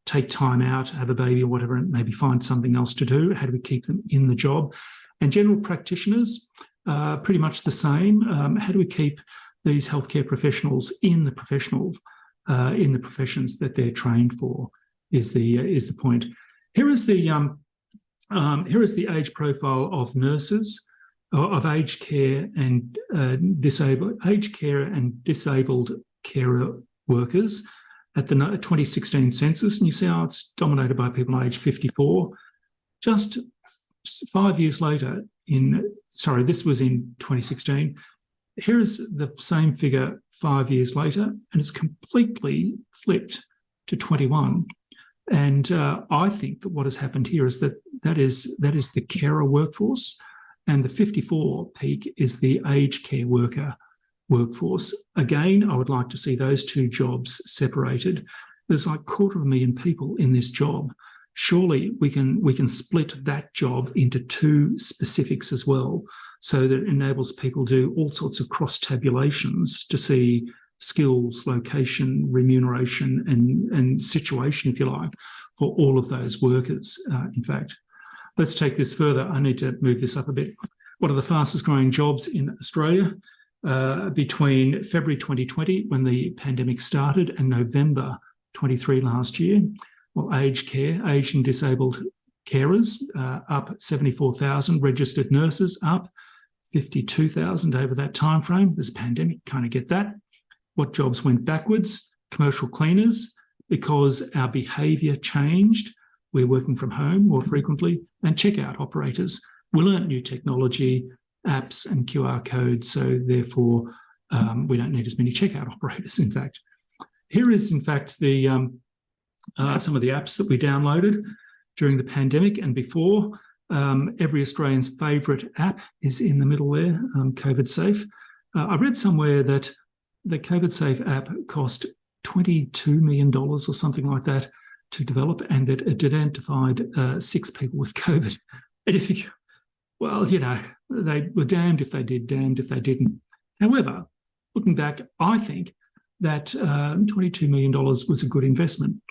take time out, have a baby or whatever, and maybe find something else to do. How do we keep them in the job? And general practitioners, pretty much the same. How do we keep these healthcare professionals in the professions that they're trained for? Is the point. Here is the age profile of nurses, of aged care and disabled carer workers at the 2016 census, and you see how it's dominated by people aged 54. Just 5 years later, this was in 2016. Here is the same figure 5 years later, and it's completely flipped to 21. And I think that what has happened here is that is the carer workforce, and the 54 peak is the aged care worker workforce. Again, I would like to see those two jobs separated. There's like 250,000 people in this job. Surely we can split that job into 2 specifics as well, so that it enables people to do all sorts of cross-tabulations to see skills, location, remuneration, and situation, if you like, for all of those workers, in fact. Let's take this further. I need to move this up a bit. What are the fastest growing jobs in Australia? Between February 2020, when the pandemic started, and November 23 last year, well, aged care, aged and disabled carers, up 74,000, registered nurses up 52,000 over that time frame. There's a pandemic, kind of get that. What jobs went backwards? Commercial cleaners, because our behaviour changed. We're working from home more frequently. And checkout operators. We learnt new technology, apps and QR codes, so therefore we don't need as many checkout operators, in fact. Here is, in fact, the some of the apps that we downloaded during the pandemic and before. Every Australian's favourite app is in the middle there, COVID Safe. I read somewhere that the COVID Safe app cost $22 million or something like that to develop, and that it identified 6 people with COVID. And if you, well, they were damned if they did, damned if they didn't. However, looking back, I think that $22 million was a good investment.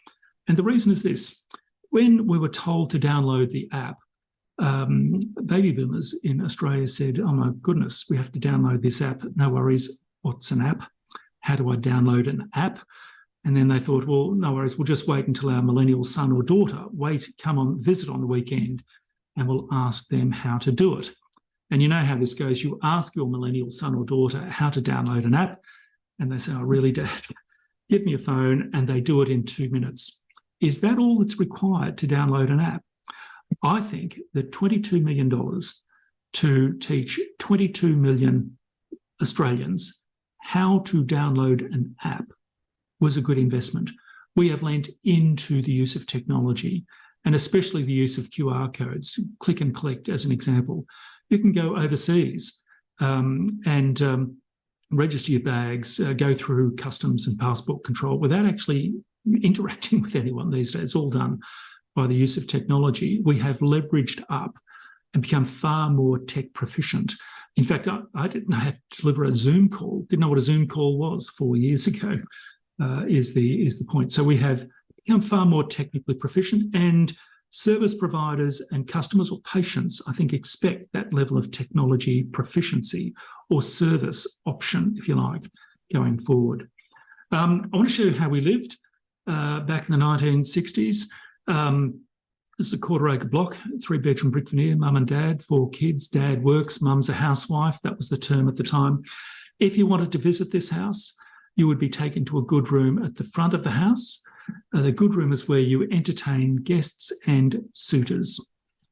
And the reason is this. When we were told to download the app, baby boomers in Australia said, oh my goodness, we have to download this app. No worries, what's an app? How do I download an app? And then they thought, well, no worries, we'll just wait until our millennial son or daughter come on, visit on the weekend, and we'll ask them how to do it. And you know how this goes. You ask your millennial son or daughter how to download an app, and they say, "Oh, really, Dad? Give me a phone," and they do it in 2 minutes. Is that all that's required to download an app? I think that $22 million to teach 22 million Australians how to download an app was a good investment. We have lent into the use of technology, and especially the use of QR codes, click and collect as an example. You can go overseas and register your bags, go through customs and passport control without actually interacting with anyone these days, all done by the use of technology. We have leveraged up and become far more tech proficient. In fact, I didn't know how to deliver a Zoom call, didn't know what a Zoom call was 4 years ago, is the point. So we have become far more technically proficient, and service providers and customers or patients, I think, expect that level of technology proficiency or service option, if you like, going forward. I want to show you how we lived back in the 1960s. This is a quarter-acre block, 3-bedroom brick veneer, mum and dad, 4 kids. Dad works, mum's a housewife. That was the term at the time. If you wanted to visit this house, you would be taken to a good room at the front of the house. The good room is where you entertain guests and suitors.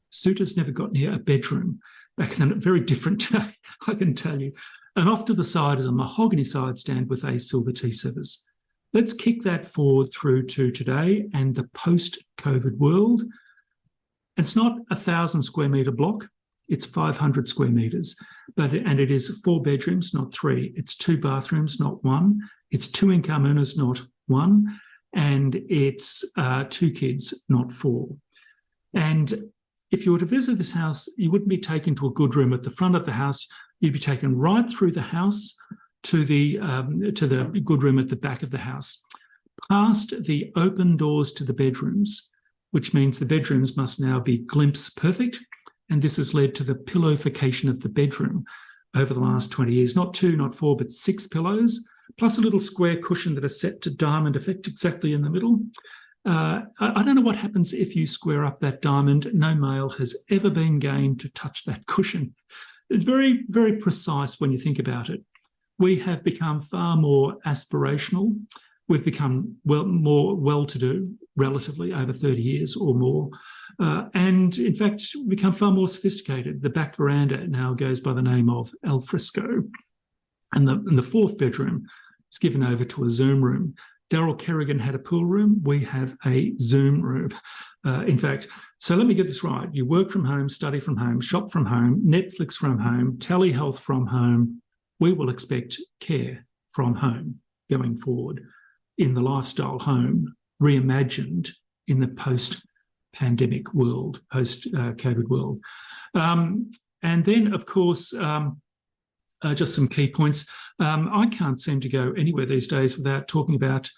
Suitors never got near a bedroom. Back then, very different, I can tell you. And off to the side is a mahogany side stand with a silver tea service. Let's kick that forward through to today and the post-COVID world. It's not a 1,000 square metre block, it's 500 square metres, and it is 4 bedrooms, not 3. It's 2 bathrooms, not 1. It's 2 income earners, not 1. And it's 2 kids, not 4. And if you were to visit this house, you wouldn't be taken to a good room at the front of the house. You'd be taken right through the house to the good room at the back of the house, past the open doors to the bedrooms, which means the bedrooms must now be glimpse perfect. And this has led to the pillowification of the bedroom over the last 20 years. Not 2, not 4, but 6 pillows, plus a little square cushion that is set to diamond effect exactly in the middle. I don't know what happens if you square up that diamond. No male has ever been game to touch that cushion. It's very, very precise when you think about it. We have become far more aspirational. We've become more well-to-do, relatively, over 30 years or more. And, in fact, become far more sophisticated. The back veranda now goes by the name of al fresco. And the 4th bedroom is given over to a Zoom room. Daryl Kerrigan had a pool room. We have a Zoom room. In fact, so let me get this right. You work from home, study from home, shop from home, Netflix from home, telehealth from home. We will expect care from home going forward in the lifestyle home, reimagined in the post-pandemic world, post-COVID world. And then, of course, just some key points. I can't seem to go anywhere these days without talking about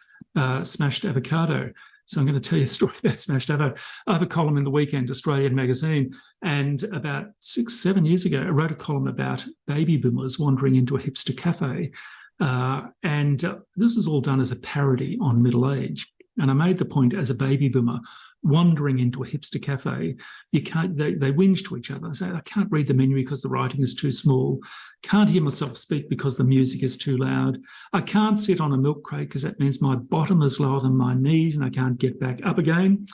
smashed avocado. So I'm going to tell you a story about smashed avocado. I have a column in the Weekend Australian magazine, and about 6-7 years ago, I wrote a column about baby boomers wandering into a hipster cafe. And this was all done as a parody on middle age. And I made the point, as a baby boomer wandering into a hipster cafe, they whinge to each other. Say, I can't read the menu because the writing is too small. Can't hear myself speak because the music is too loud. I can't sit on a milk crate because that means my bottom is lower than my knees and I can't get back up again.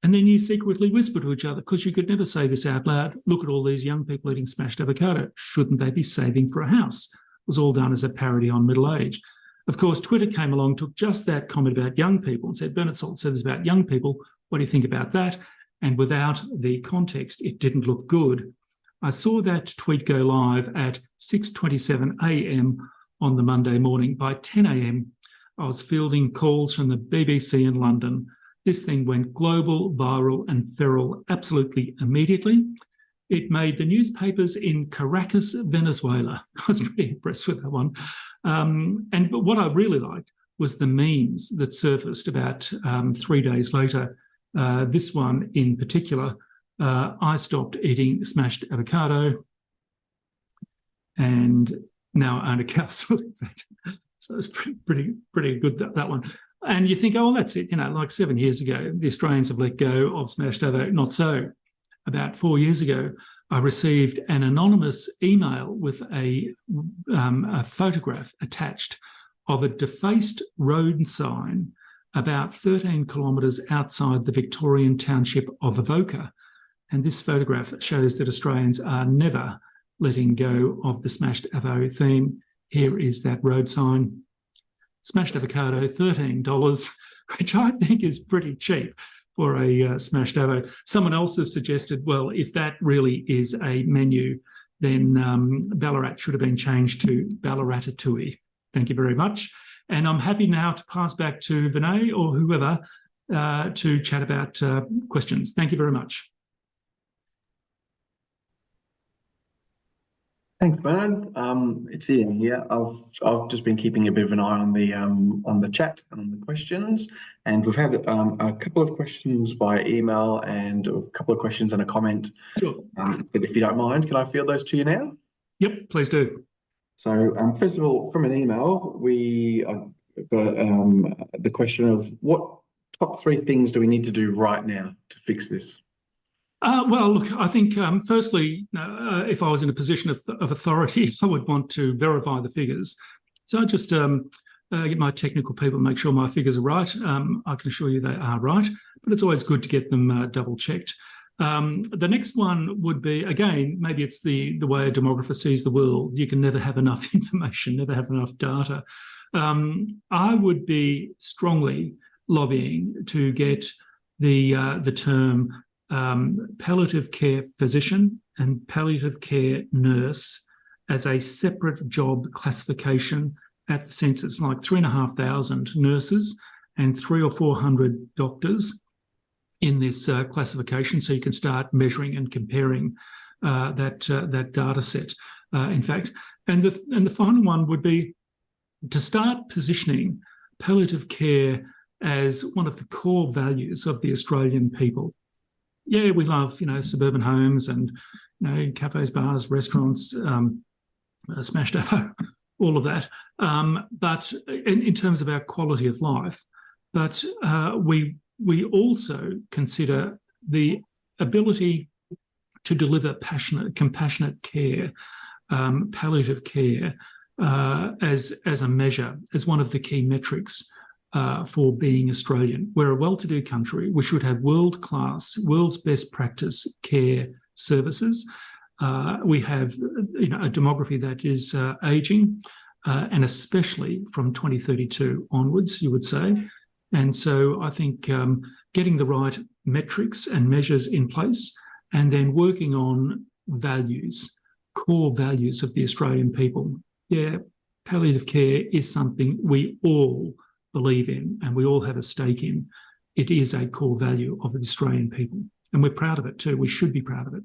And then you secretly whisper to each other, because you could never say this out loud, look at all these young people eating smashed avocado. Shouldn't they be saving for a house? It was all done as a parody on middle age. Of course, Twitter came along, took just that comment about young people and said, Bernard Salt said this about young people. What do you think about that? And without the context, it didn't look good. I saw that tweet go live at 6:27 a.m. on the Monday morning. By 10 a.m, I was fielding calls from the BBC in London. This thing went global, viral and feral absolutely immediately. It made the newspapers in Caracas, Venezuela. I was pretty impressed with that one. But what I really liked was the memes that surfaced about 3 days later. This one in particular, I stopped eating smashed avocado and now I own a capsule. So it's pretty good, that one. And you think, oh, that's it. Like 7 years ago, the Australians have let go of smashed avocado. Not so. About 4 years ago, I received an anonymous email with a photograph attached of a defaced road sign about 13 kilometres outside the Victorian township of Avoca. And this photograph shows that Australians are never letting go of the smashed avo theme. Here is that road sign. Smashed avocado, $13, which I think is pretty cheap for a smashed avo. Someone else has suggested, well, if that really is a menu, then Ballarat should have been changed to Ballaratouille. Thank you very much. And I'm happy now to pass back to Vinay or whoever to chat about questions. Thank you very much. Thanks, Bernard. It's Ian here. I've just been keeping a bit of an eye on the chat and on the questions, and we've had a couple of questions via email and a couple of questions and a comment. Sure. But if you don't mind, can I field those to you now? Yep, please do. So, first of all, from an email, we got the question of what top 3 things do we need to do right now to fix this? Well, look, I think firstly, if I was in a position of authority, I would want to verify the figures. So I just get my technical people to make sure my figures are right. I can assure you they are right, but it's always good to get them double checked. The next one would be, again, maybe it's the way a demographer sees the world. You can never have enough information, never have enough data. I would be strongly lobbying to get the term palliative care physician and palliative care nurse as a separate job classification at the census, like 3,500 nurses and 300 or 400 doctors in this classification, so you can start measuring and comparing that data set. In fact, and the final one would be to start positioning palliative care as one of the core values of the Australian people. Yeah, we love, suburban homes and, cafes, bars, restaurants, smashed avo, all of that. But in terms of our quality of life, but we also consider the ability to deliver compassionate care, palliative care, as a measure, as one of the key metrics for being Australian. We're a well-to-do country. We should have world-class, world's best practice care services. We have, a demography that is ageing, and especially from 2032 onwards, you would say. And so I think getting the right metrics and measures in place, and then working on values, core values of the Australian people. Yeah, palliative care is something we all believe in and we all have a stake in. It is a core value of the Australian people, and we're proud of it too. We should be proud of it.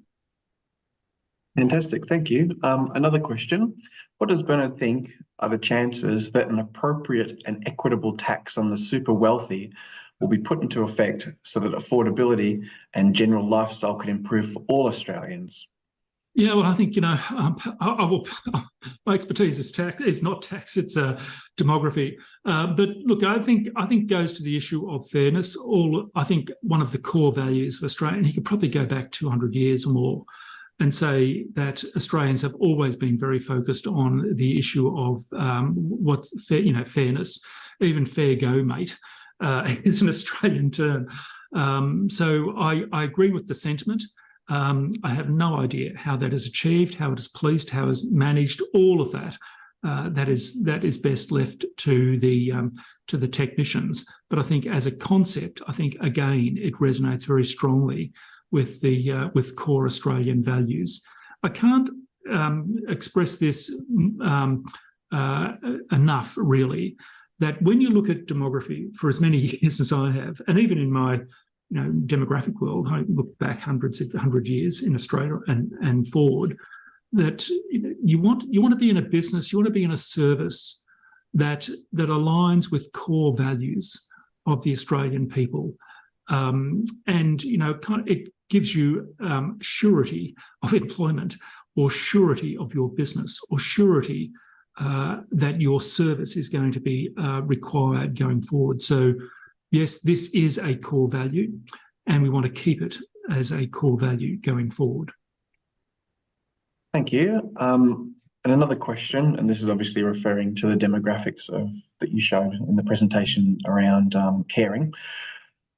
Fantastic, thank you. Another question. What does Bernard think are the chances that an appropriate and equitable tax on the super wealthy will be put into effect so that affordability and general lifestyle can improve for all Australians? Yeah, well, I think, my expertise is not tax, it's demography. But look, I think goes to the issue of fairness. I think one of the core values of Australia, and you could probably go back 200 years or more and say that Australians have always been very focused on the issue of what's fair, fairness. Even fair go, mate, is an Australian term. So I agree with the sentiment. I have no idea how that is achieved, how it is policed, how it is managed. All of that, that is best left to the technicians. But I think as a concept, I think again it resonates very strongly with with core Australian values. I can't express this enough, really, that when you look at demography for as many years as I have, and even in my demographic world, I look back hundred years in Australia and forward, that you want to be in a business, you want to be in a service that aligns with core values of the Australian people, and it gives you surety of employment, or surety of your business, or surety that your service is going to be required going forward. So yes, this is a core value, and we want to keep it as a core value going forward. Thank you. And another question, and this is obviously referring to the demographics that you showed in the presentation around caring.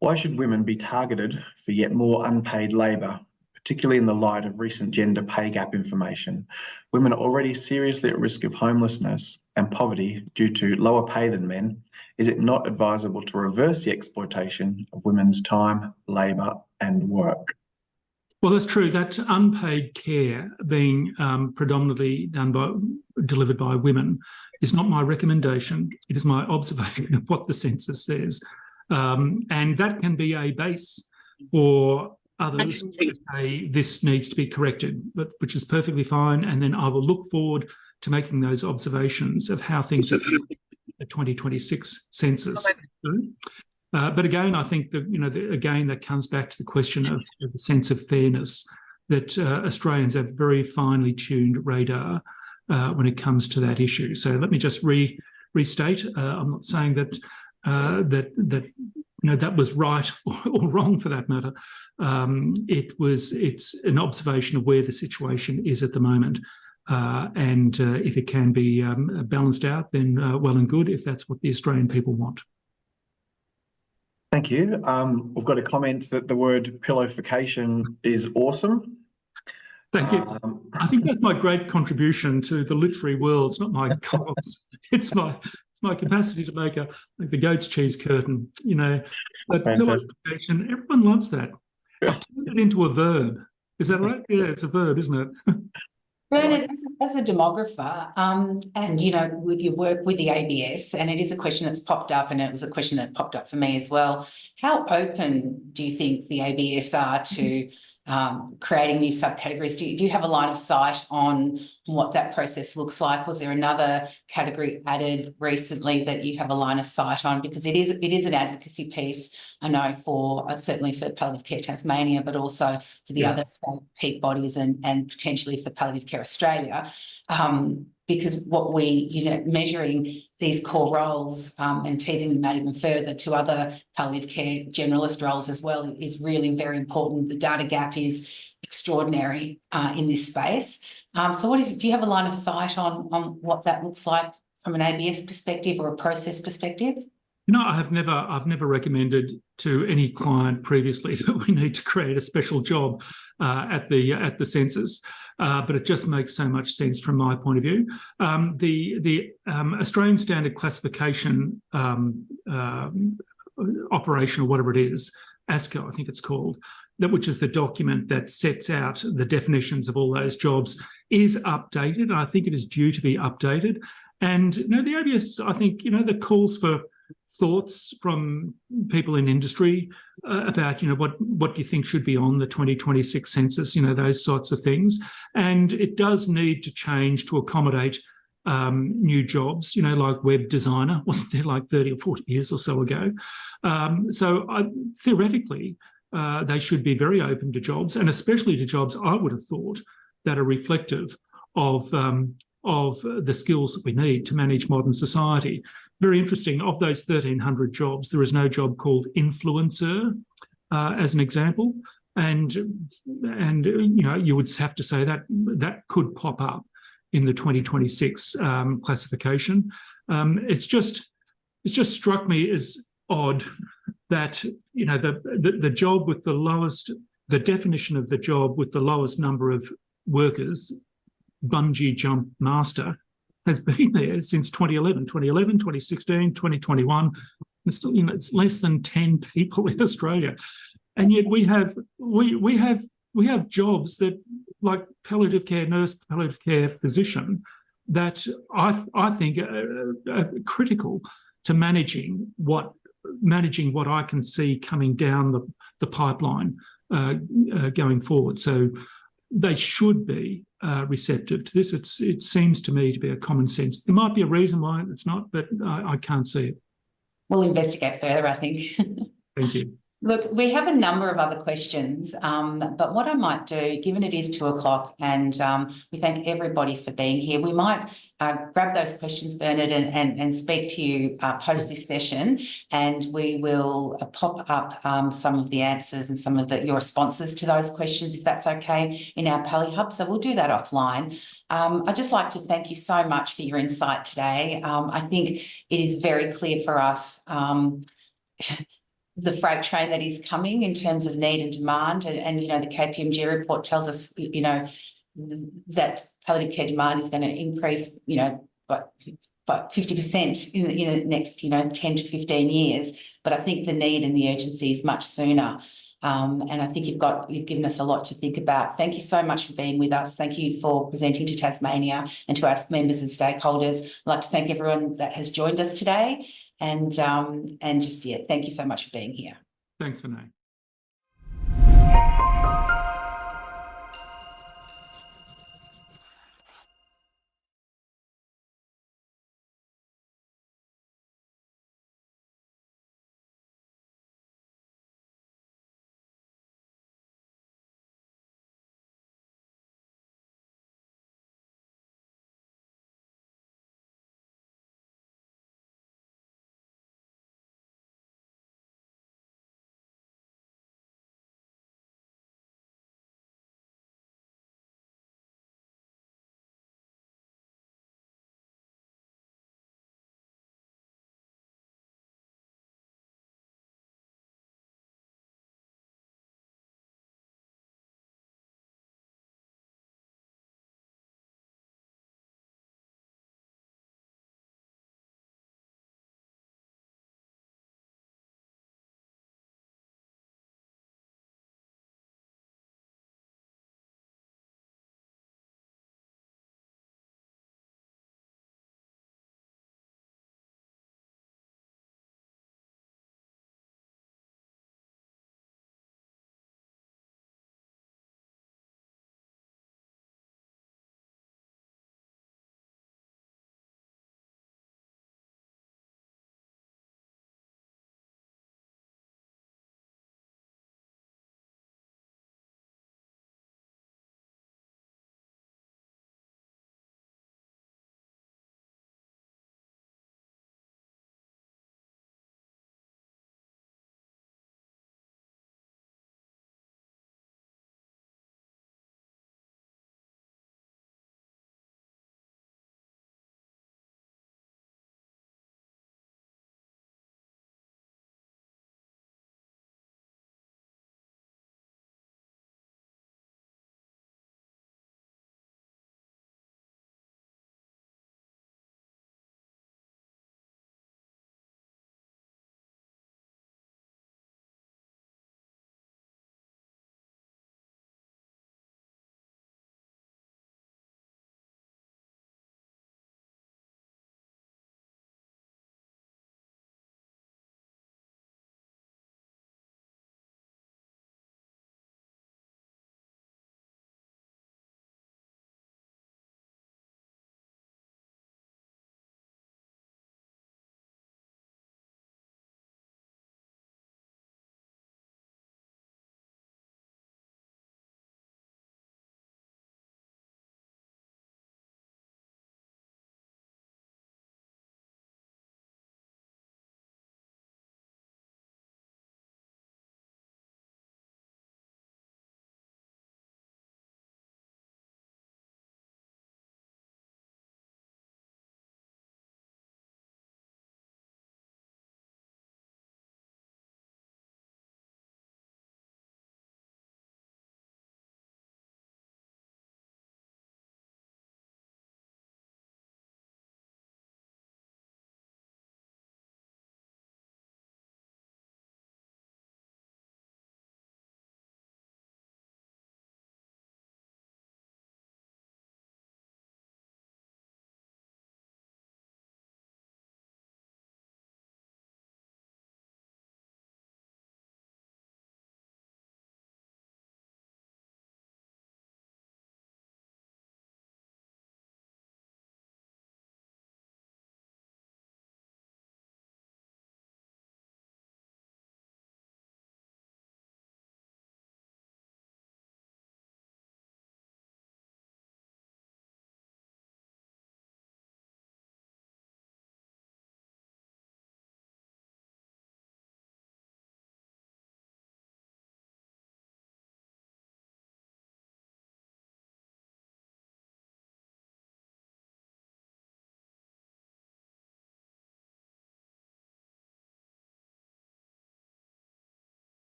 Why should women be targeted for yet more unpaid labour, particularly in the light of recent gender pay gap information? Women are already seriously at risk of homelessness and poverty due to lower pay than men. Is it not advisable to reverse the exploitation of women's time, labour and work? Well, that's true. That unpaid care being predominantly delivered by women is not my recommendation. It is my observation of what the census says. And that can be a base for others to say this needs to be corrected, which is perfectly fine. And then I will look forward to making those observations of how things are the 2026 census. But again, I think that, again, that comes back to the question of the sense of fairness, that Australians have very finely tuned radar when it comes to that issue. So let me just restate. I'm not saying that that was right or wrong for that matter. It's an observation of where the situation is at the moment. And if it can be balanced out, then well and good, if that's what the Australian people want. Thank you. We've got a comment that the word pillowification is awesome. Thank you. I think that's my great contribution to the literary world. It's not my columns. It's my capacity to make the goat's cheese curtain. But pillowification, everyone loves that. I've turned it into a verb. Is that right? Yeah, it's a verb, isn't it? Bernard, as a demographer, and with your work with the ABS, and it is a question that's popped up, and it was a question that popped up for me as well. How open do you think the ABS are to creating new subcategories? Do you have a line of sight on what that process looks like? Was there another category added recently that you have a line of sight on? Because it is an advocacy piece, I know, for certainly for Palliative Care Tasmania, but also for the other state peak bodies and potentially for Palliative Care Australia. Because what measuring these core roles and teasing them out even further to other palliative care generalist roles as well is really very important. The data gap is extraordinary in this space. So do you have a line of sight on what that looks like from an ABS perspective or a process perspective? I've never recommended to any client previously that we need to create a special job at the census. But it just makes so much sense from my point of view. The Australian Standard Classification Operation, or whatever it is, ASCO, I think it's called, which is the document that sets out the definitions of all those jobs, is updated. I think it is due to be updated. And the ABS, I think, the calls for thoughts from people in industry about, what do you think should be on the 2026 census, those sorts of things. And it does need to change to accommodate new jobs, like web designer, wasn't there like 30 or 40 years or so ago? Theoretically, they should be very open to jobs, and especially to jobs I would have thought that are reflective of the skills that we need to manage modern society. Very interesting, of those 1,300 jobs, there is no job called influencer, as an example. And you would have to say that could pop up in the 2026 classification. It's just struck me as odd that, the job with the lowest, the definition of the job with the lowest number of workers, bungee jump master, has been there since 2011, 2016, 2021. It's still, it's less than 10 people in Australia, and yet we have jobs that, like palliative care nurse, palliative care physician, that I think are critical to managing what I can see coming down the pipeline going forward. So they should be receptive to this. It seems to me to be a common sense. There might be a reason why it's not, but I can't see it. We'll investigate further, I think. Thank you. Look, we have a number of other questions, but what I might do, given it is 2 o'clock and we thank everybody for being here, we might grab those questions, Bernard, and speak to you post this session, and we will pop up some of the answers and some of your responses to those questions, if that's okay, in our Pally Hub. So we'll do that offline. I'd just like to thank you so much for your insight today. I think it is very clear for us the freight train that is coming in terms of need and demand, and you know, the KPMG report tells us, you know, that palliative care demand is going to increase, you know, by 50% in the next, you know, 10 to 15 years. But I think the need and the urgency is much sooner. And I think you've given us a lot to think about. Thank you so much for being with us. Thank you for presenting to Tasmania and to our members and stakeholders. I'd like to thank everyone that has joined us today. And just, yeah, thank you so much for being here. Thanks, Vinay.